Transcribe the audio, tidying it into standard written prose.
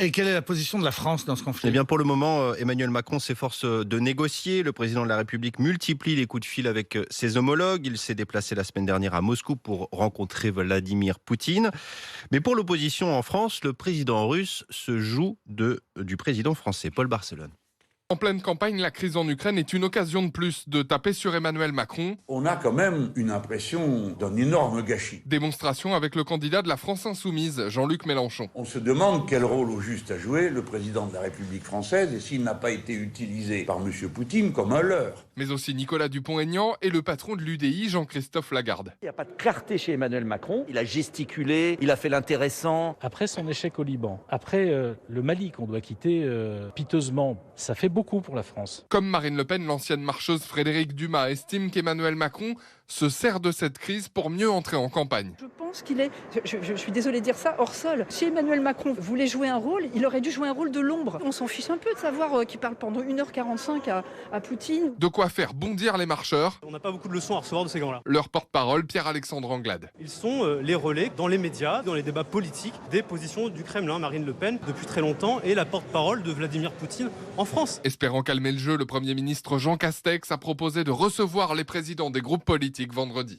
Et quelle est la position de la France dans ce Eh conflit? bien, pour le moment, Emmanuel Macron s'efforce de négocier. Le président de la République multiplie les coups de fil avec ses homologues. Il s'est déplacé la semaine dernière à Moscou pour rencontrer Vladimir Poutine. Mais pour l'opposition en France, le président russe se joue du président français, Paul Barcelone. En pleine campagne, la crise en Ukraine est une occasion de plus de taper sur Emmanuel Macron. On a quand même une impression d'un énorme gâchis. Démonstration avec le candidat de la France Insoumise, Jean-Luc Mélenchon. On se demande quel rôle au juste a joué le président de la République française et s'il n'a pas été utilisé par M. Poutine comme un leurre. Mais aussi Nicolas Dupont-Aignan et le patron de l'UDI, Jean-Christophe Lagarde. Il n'y a pas de clarté chez Emmanuel Macron. Il a gesticulé, il a fait l'intéressant. Après son échec au Liban, après le Mali qu'on doit quitter piteusement, ça fait beaucoup pour la France. Comme Marine Le Pen, l'ancienne marcheuse Frédéric Dumas estime qu'Emmanuel Macron se sert de cette crise pour mieux entrer en campagne. Je pense qu'il est, je suis désolée de dire ça, hors sol. Si Emmanuel Macron voulait jouer un rôle, il aurait dû jouer un rôle de l'ombre. On s'en fiche un peu de savoir qu'il parle pendant 1h45 à Poutine. De quoi faire bondir les marcheurs. On n'a pas beaucoup de leçons à recevoir de ces gens-là. Leur porte-parole, Pierre-Alexandre Anglade. Ils sont les relais dans les médias, dans les débats politiques, des positions du Kremlin. Marine Le Pen, depuis très longtemps, est la porte-parole de Vladimir Poutine en France. Espérant calmer le jeu, le Premier ministre Jean Castex a proposé de recevoir les présidents des groupes politiques vendredi.